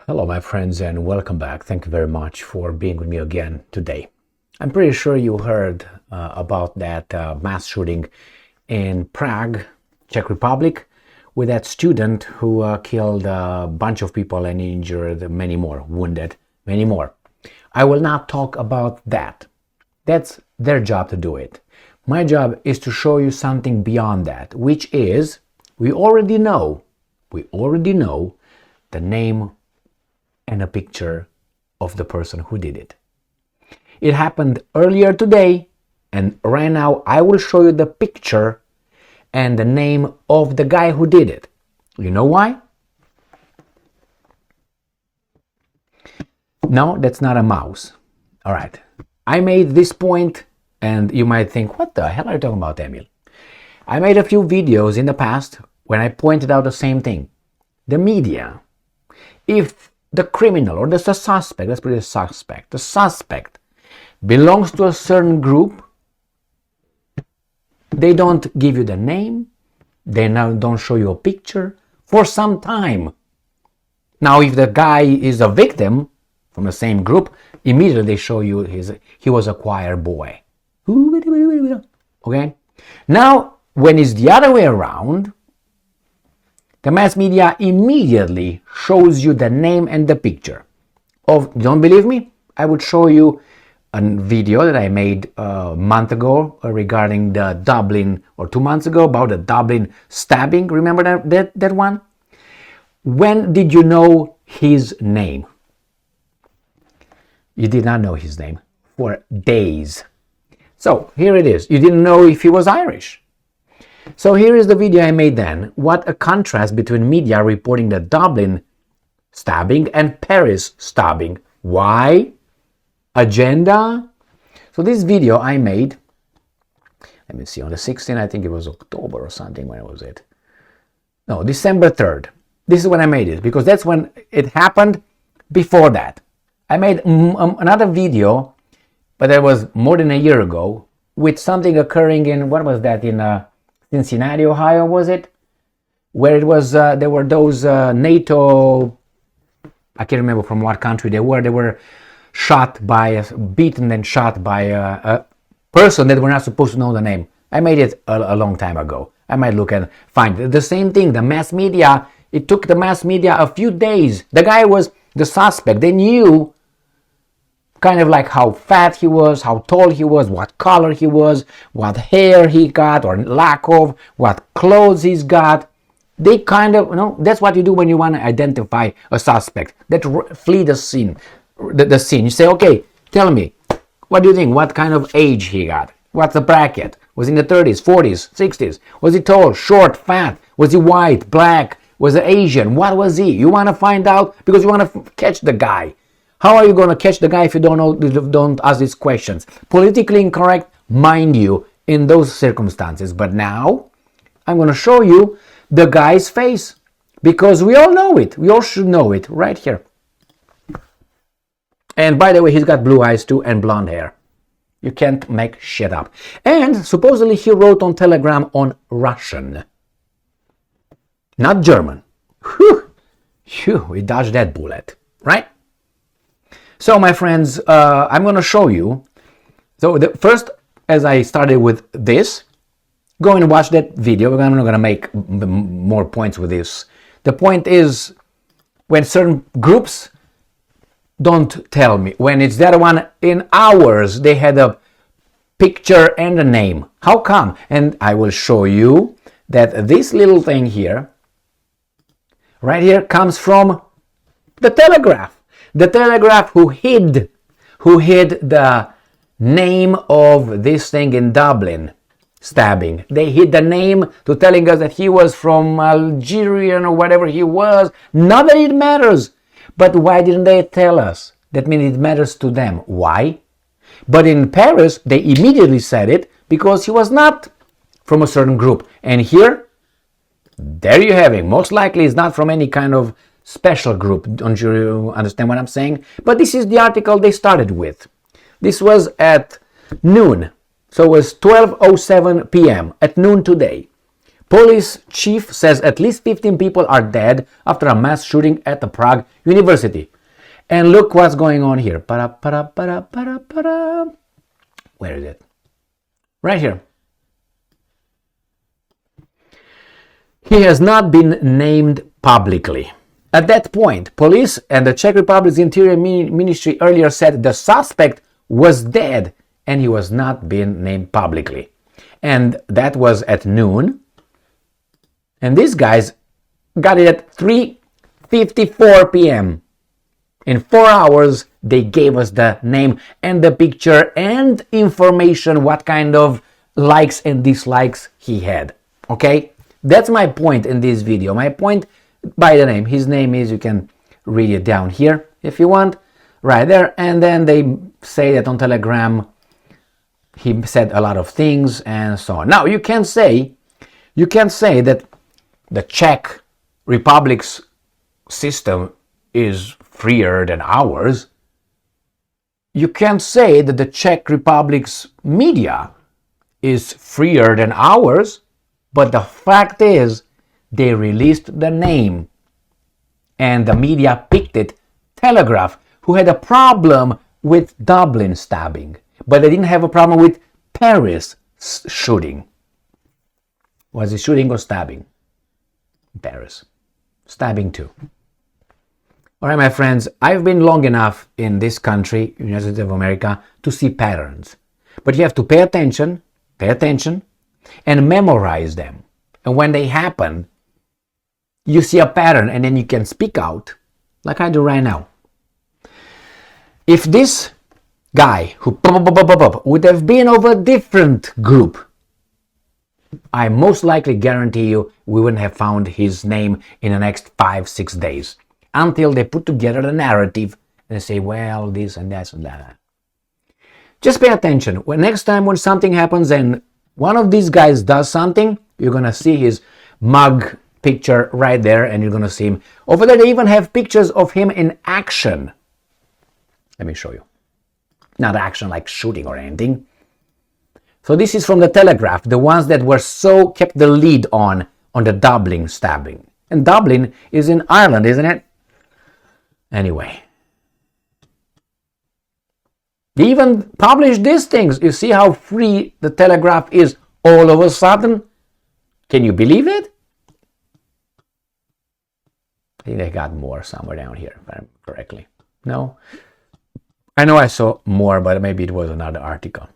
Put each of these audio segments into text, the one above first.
Hello, my friends, and welcome back. Thank you very much for being with me again today. I'm pretty sure you heard about that mass shooting in Prague, Czech Republic, with that student who killed a bunch of people and injured many more, wounded many more. I will not talk about that. That's their job to do it. My job is to show you something beyond that, which is, we already know the name and a picture of the person who did it. It happened earlier today, and right now I will show you the picture and the name of the guy who did it. You know why? No, that's not a mouse. All right. I made this point, and you might think, what the hell are you talking about, Emil? I made a few videos in the past when I pointed out the same thing. The media, if the criminal or the suspect, let's put it the suspect belongs to a certain group, they don't give you the name, they now don't show you a picture for some time. Now, if the guy is a victim from the same group, immediately they show you he was a choir boy. Okay? Now, when it's the other way around, the mass media immediately shows you the name and the picture of, don't believe me? I would show you a video that I made a month ago regarding the Dublin, or 2 months ago, about the Dublin stabbing. Remember that one? When did you know his name? You did not know his name for days. So here it is. You didn't know if he was Irish. So here is the video I made then. What a contrast between media reporting the Dublin stabbing and Paris stabbing. Why? Agenda? So this video I made, let me see, on the 16th, I think it was October or something, when was it? No, December 3rd. This is when I made it, because that's when it happened. Before that, I made another video, but that was more than a year ago, with something occurring in, what was that, in Cincinnati, Ohio, was it? Where it was, there were those NATO, I can't remember from what country they were shot by, beaten and shot by a person that we're not supposed to know the name. I made it a long time ago. I might look and find it. The same thing, the mass media, it took the mass media a few days. The guy was the suspect. They knew kind of like how fat he was, how tall he was, what color he was, what hair he got or lack of, what clothes he's got. They kind of, that's what you do when you want to identify a suspect. That flee the scene. The scene. You say, okay, tell me, what do you think? What kind of age he got? What's the bracket? Was he in the 30s, 40s, 60s? Was he tall, short, fat? Was he white, black? Was he Asian? What was he? You want to find out because you want to catch the guy. How are you going to catch the guy if you don't ask these questions? Politically incorrect, mind you, in those circumstances. But now, I'm going to show you the guy's face. Because we all know it. We all should know it right here. And by the way, he's got blue eyes too and blonde hair. You can't make shit up. And supposedly he wrote on Telegram on Russian. Not German. Whew, we dodged that bullet, right? So, my friends, I'm going to show you. So, first, as I started with this, go and watch that video. I'm not going to make more points with this. The point is, when certain groups don't tell me, when it's that one in hours, they had a picture and a name. How come? And I will show you that this little thing here, right here, comes from the Telegraph. The Telegraph who hid the name of this thing in Dublin stabbing. They hid the name to telling us that he was from Algerian or whatever he was. Not that it matters. But why didn't they tell us? That means it matters to them. Why? But in Paris, they immediately said it because he was not from a certain group. And here, there you have it. Most likely it's not from any kind of special group. Don't you understand what I'm saying? But this is the article they started with. This was at noon. So it was 12:07 p.m. at noon today. Police chief says at least 15 people are dead after a mass shooting at the Prague University. And look what's going on here. Where is it? Right here. He has not been named publicly. At that point, police and the Czech Republic's Interior Ministry earlier said the suspect was dead and he was not being named publicly. And that was at noon. And these guys got it at 3:54 p.m. In 4 hours, they gave us the name and the picture and information, what kind of likes and dislikes he had. Okay? That's my point in this video. My point by the name. His name is, you can read it down here if you want, right there. And then they say that on Telegram, he said a lot of things and so on. Now, you can say that the Czech Republic's system is freer than ours. You can't say that the Czech Republic's media is freer than ours, but the fact is they released the name and the media picked it. Telegraph, who had a problem with Dublin stabbing, but they didn't have a problem with Paris shooting. Was it shooting or stabbing? Paris. Stabbing too. All right, my friends, I've been long enough in this country, United States of America, to see patterns. But you have to pay attention, and memorize them. And when they happen, you see a pattern, and then you can speak out, like I do right now. If this guy who would have been of a different group, I most likely guarantee you we wouldn't have found his name in the next 5-6 days until they put together the narrative and they say, well, this and that and that. Just pay attention. When next time when something happens and one of these guys does something, you're going to see his mug picture right there, and you're going to see him. Over there, they even have pictures of him in action. Let me show you. Not action like shooting or anything. So this is from the Telegraph, the ones that were kept the lead on the Dublin stabbing. And Dublin is in Ireland, isn't it? Anyway. They even published these things. You see how free the Telegraph is all of a sudden? Can you believe it? I think they got more somewhere down here, if I remember correctly. No? I know I saw more, but maybe it was another article.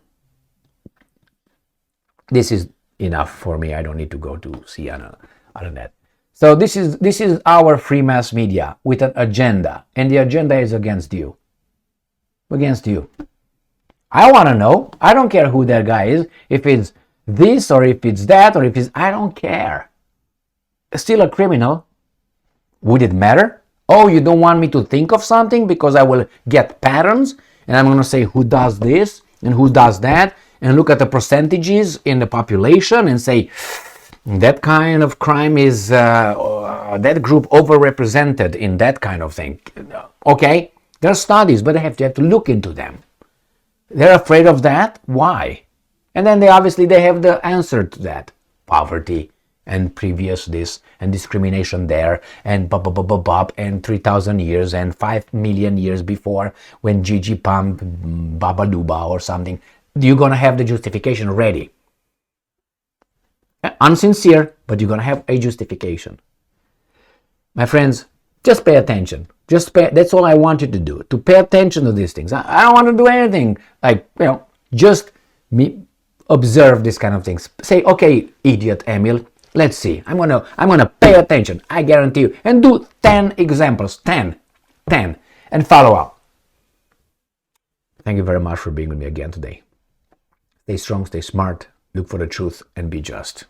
This is enough for me. I don't need to go to see on the net. So this is our free mass media with an agenda, and the agenda is against you. Against you. I want to know. I don't care who that guy is. If it's this or if it's that or if it's... I don't care. Still a criminal. Would it matter? Oh, you don't want me to think of something because I will get patterns and I'm going to say who does this and who does that and look at the percentages in the population and say that kind of crime is that group overrepresented in that kind of thing. Okay, there are studies, but they have to look into them. They're afraid of that. Why? And then they have the answer to that. Poverty and previous this and discrimination there and and 3,000 years and 5 million years before when Gigi pumped Babaduba or something. You're going to have the justification ready. Unsincere, but you're going to have a justification. My friends, just pay attention. That's all I want you to do, to pay attention to these things. I don't want to do anything like, just observe these kind of things. Say, okay, idiot Emil, let's see. I'm gonna pay attention. I guarantee you. And do 10 examples, 10, and follow up. Thank you very much for being with me again today. Stay strong, stay smart, look for the truth, and be just.